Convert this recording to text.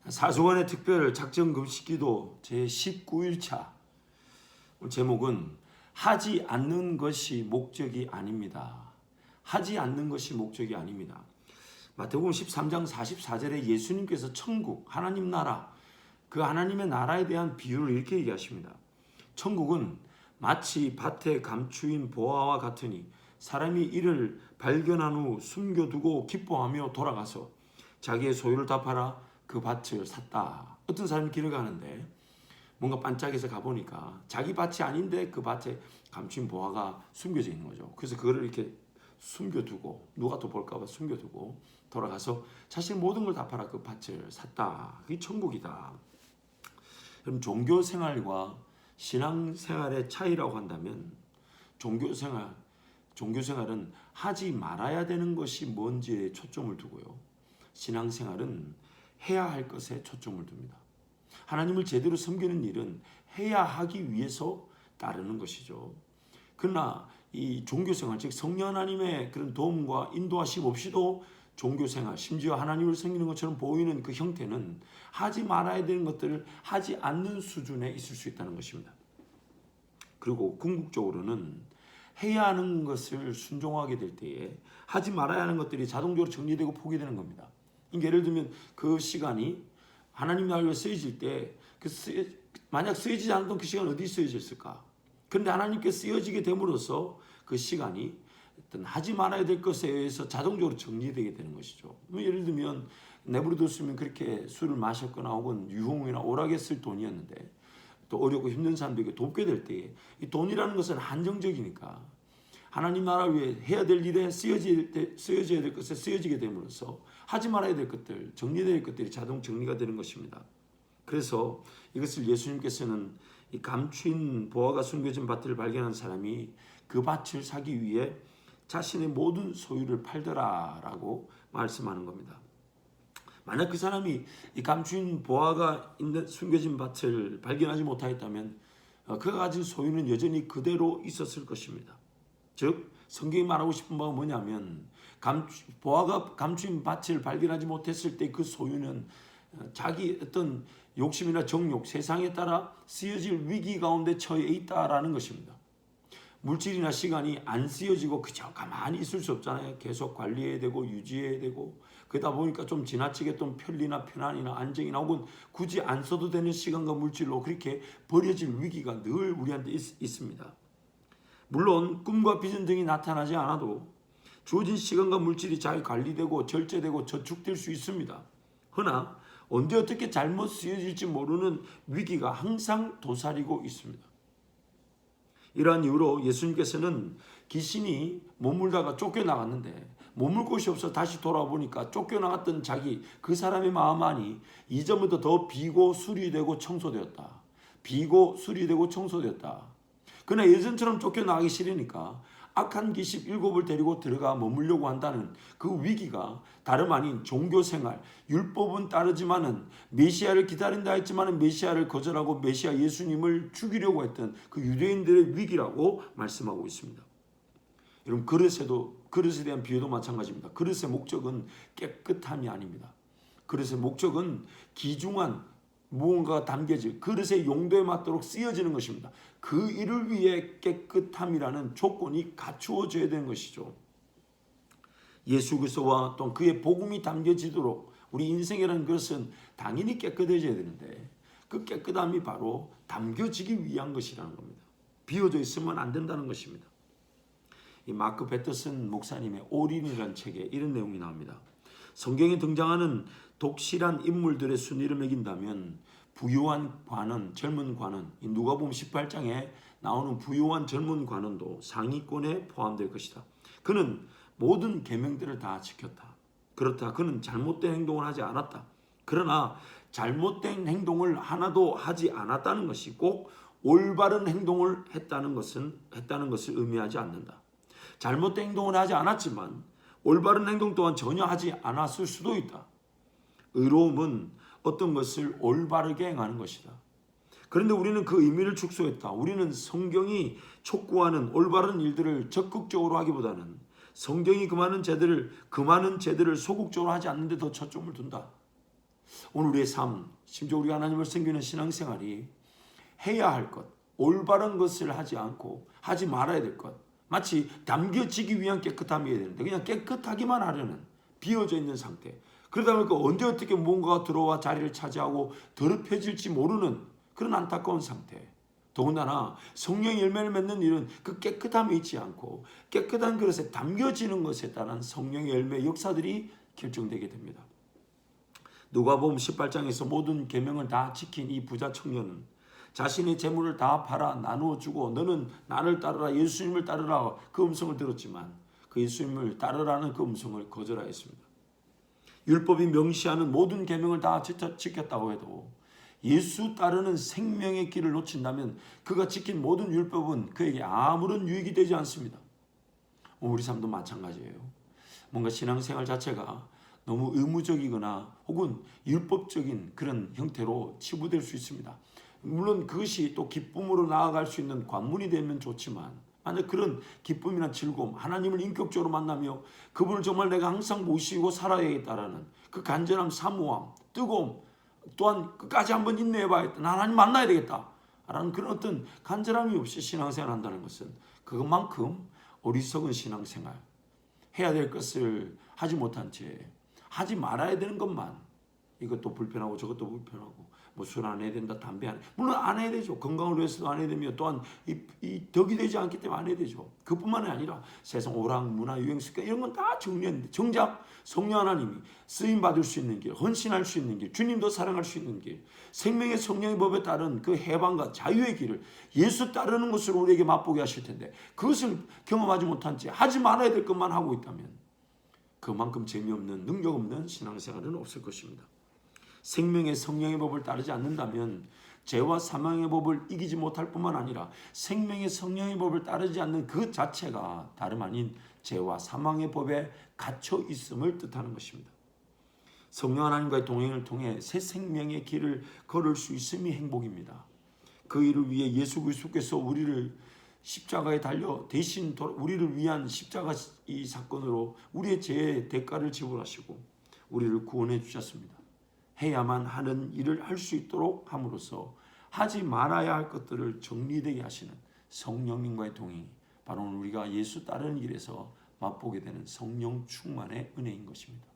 사수원의 특별 작정 금식기도 제 19일차. 제목은 하지 않는 것이 목적이 아닙니다. 하지 않는 것이 목적이 아닙니다. 마태복음 13장 44절에 예수님께서 천국, 하나님 나라, 그 하나님의 나라에 대한 비유를 이렇게 얘기하십니다. 천국은 마치 밭에 감추인 보화와 같으니 사람이 이를 발견한 후 숨겨두고 기뻐하며 돌아가서 자기의 소유를 다 팔아 그 밭을 샀다. 어떤 사람이 길을 가는데 뭔가 반짝해서 가보니까 자기 밭이 아닌데 그 밭에 감춘 보화가 숨겨져 있는 거죠. 그래서 그거를 이렇게 숨겨두고 누가 또 볼까봐 숨겨두고 돌아가서 자신 모든 걸 다 팔아 그 밭을 샀다. 그게 천국이다. 그럼 종교 생활과 신앙 생활의 차이라고 한다면 종교 생활은 하지 말아야 되는 것이 뭔지에 초점을 두고요. 신앙 생활은 해야 할 것에 초점을 둡니다. 하나님을 제대로 섬기는 일은 해야 하기 위해서 따르는 것이죠. 그러나 이 종교생활, 즉 성령 하나님의 그런 도움과 인도하심 없이도 종교생활, 심지어 하나님을 섬기는 것처럼 보이는 그 형태는 하지 말아야 되는 것들을 하지 않는 수준에 있을 수 있다는 것입니다. 그리고 궁극적으로는 해야 하는 것을 순종하게 될 때에 하지 말아야 하는 것들이 자동적으로 정리되고 포기되는 겁니다. 예를 들면 그 시간이 하나님 나라를 위해 쓰여질 때 만약 쓰여지지 않았던 그 시간 어디 쓰여졌을까? 그런데 하나님께 쓰여지게 됨으로써 그 시간이 어떤 하지 말아야 될 것에 의해서 자동적으로 정리되게 되는 것이죠. 예를 들면 내버려뒀으면 그렇게 술을 마셨거나 혹은 유흥이나 오락에 쓸 돈이었는데 또 어렵고 힘든 사람들에게 돕게 될 때 이 돈이라는 것은 한정적이니까 하나님 나라를 위해 해야 될 일에 쓰여져야 될 것에 쓰여지게 됨으로써 하지 말아야 될 것들, 정리될 것들이 자동 정리가 되는 것입니다. 그래서 이것을 예수님께서는 이 감추인 보화가 숨겨진 밭을 발견한 사람이 그 밭을 사기 위해 자신의 모든 소유를 팔더라라고 말씀하는 겁니다. 만약 그 사람이 이 감추인 보화가 있는 숨겨진 밭을 발견하지 못하였다면 그가 가진 소유는 여전히 그대로 있었을 것입니다. 즉 성경이 말하고 싶은 바가 뭐냐면 보화가 감추인 밭을 발견하지 못했을 때 그 소유는 자기 어떤 욕심이나 정욕, 세상에 따라 쓰여질 위기 가운데 처해 있다라는 것입니다. 물질이나 시간이 안 쓰여지고 그저 가만히 있을 수 없잖아요. 계속 관리해야 되고 유지해야 되고 그러다 보니까 좀 지나치게 좀 편리나 편안이나 안정이나 혹은 굳이 안 써도 되는 시간과 물질로 그렇게 버려질 위기가 늘 우리한테 있습니다. 물론 꿈과 비전 등이 나타나지 않아도 주어진 시간과 물질이 잘 관리되고 절제되고 저축될 수 있습니다. 그러나 언제 어떻게 잘못 쓰여질지 모르는 위기가 항상 도사리고 있습니다. 이러한 이유로 예수님께서는 귀신이 머물다가 쫓겨나갔는데 머물 곳이 없어 다시 돌아보니까 쫓겨나갔던 그 사람의 마음 안이 이전부터 더 비고 수리되고 청소되었다. 비고 수리되고 청소되었다. 그러나 예전처럼 쫓겨나가기 싫으니까 악한 귀신 7을 데리고 들어가 머물려고 한다는 그 위기가 다름 아닌 종교생활, 율법은 따르지만은 메시아를 기다린다 했지만은 메시아를 거절하고 메시아 예수님을 죽이려고 했던 그 유대인들의 위기라고 말씀하고 있습니다. 여러분 그릇에 대한 비유도 마찬가지입니다. 그릇의 목적은 깨끗함이 아닙니다. 그릇의 목적은 귀중한 무언가가 담겨질 그릇의 용도에 맞도록 쓰여지는 것입니다. 그 일을 위해 깨끗함이라는 조건이 갖추어져야 되는 것이죠. 예수 그리스도와 또 그의 복음이 담겨지도록 우리 인생이라는 것은 당연히 깨끗해져야 되는데 그 깨끗함이 바로 담겨지기 위한 것이라는 겁니다. 비워져 있으면 안 된다는 것입니다. 이 마크 배터슨 목사님의 올인이라는 책에 이런 내용이 나옵니다. 성경에 등장하는 독실한 인물들의 순위를 매긴다면 부유한 관원, 젊은 관원, 누가복음 18장에 나오는 부유한 젊은 관원도 상위권에 포함될 것이다. 그는 모든 계명들을 다 지켰다. 그렇다. 그는 잘못된 행동을 하지 않았다. 그러나 잘못된 행동을 하나도 하지 않았다는 것이 꼭 올바른 행동을 했다는 것을 의미하지 않는다. 잘못된 행동을 하지 않았지만 올바른 행동 또한 전혀 하지 않았을 수도 있다. 의로움은 어떤 것을 올바르게 행하는 것이다. 그런데 우리는 그 의미를 축소했다. 우리는 성경이 촉구하는 올바른 일들을 적극적으로 하기보다는 성경이 그 많은 죄들을 소극적으로 하지 않는 데 더 초점을 둔다. 오늘 우리의 삶, 심지어 우리가 하나님을 섬기는 신앙생활이 해야 할 것, 올바른 것을 하지 않고 하지 말아야 될 것, 마치 담겨지기 위한 깨끗함이어야 되는데 그냥 깨끗하기만 하려는 비어져 있는 상태. 그러다 보니까 언제 어떻게 뭔가가 들어와 자리를 차지하고 더럽혀질지 모르는 그런 안타까운 상태. 더군다나 성령의 열매를 맺는 일은 그 깨끗함이 있지 않고 깨끗한 그릇에 담겨지는 것에 따른 성령의 열매 역사들이 결정되게 됩니다. 누가복음 18장에서 모든 계명을 다 지킨 이 부자 청년은 자신의 재물을 다 팔아 나누어 주고 너는 나를 따르라, 예수님을 따르라 그 음성을 들었지만 그 예수님을 따르라는 그 음성을 거절하였습니다. 율법이 명시하는 모든 계명을 다 지켰다고 해도 예수 따르는 생명의 길을 놓친다면 그가 지킨 모든 율법은 그에게 아무런 유익이 되지 않습니다. 우리 삶도 마찬가지예요. 뭔가 신앙생활 자체가 너무 의무적이거나 혹은 율법적인 그런 형태로 치부될 수 있습니다. 물론 그것이 또 기쁨으로 나아갈 수 있는 관문이 되면 좋지만 만약 그런 기쁨이나 즐거움, 하나님을 인격적으로 만나며 그분을 정말 내가 항상 모시고 살아야겠다라는 그 간절함, 사모함, 뜨거움, 또한 끝까지 한번 인내해봐야겠다, 하나님 만나야 되겠다 라는 그런 어떤 간절함이 없이 신앙생활을 한다는 것은 그것만큼 어리석은 신앙생활, 해야 될 것을 하지 못한 채 하지 말아야 되는 것만, 이것도 불편하고 저것도 불편하고 뭐 술 안 해야 된다, 담배 안 해. 물론 안 해야 되죠. 건강을 위해서도 안 해야 되며 또한 이 덕이 되지 않기 때문에 안 해야 되죠. 그뿐만이 아니라 세상 오락, 문화, 유행, 습관 이런 건 다 정리했는데 정작 성령 하나님이 쓰임 받을 수 있는 길, 헌신할 수 있는 길, 주님도 사랑할 수 있는 길, 생명의 성령의 법에 따른 그 해방과 자유의 길을 예수 따르는 것으로 우리에게 맛보게 하실 텐데 그것을 경험하지 못한 채 하지 말아야 될 것만 하고 있다면 그만큼 재미없는, 능력 없는 신앙생활은 없을 것입니다. 생명의 성령의 법을 따르지 않는다면 죄와 사망의 법을 이기지 못할 뿐만 아니라 생명의 성령의 법을 따르지 않는 그 자체가 다름 아닌 죄와 사망의 법에 갇혀 있음을 뜻하는 것입니다. 성령 하나님과의 동행을 통해 새 생명의 길을 걸을 수 있음이 행복입니다. 그 일을 위해 예수 그리스도께서 우리를 십자가에 달려 대신 우리를 위한 십자가 이 사건으로 우리의 죄의 대가를 지불하시고 우리를 구원해 주셨습니다. 해야만 하는 일을 할 수 있도록 함으로써 하지 말아야 할 것들을 정리되게 하시는 성령님과의 동행이 바로 우리가 예수 따르는 길에서 맛보게 되는 성령 충만의 은혜인 것입니다.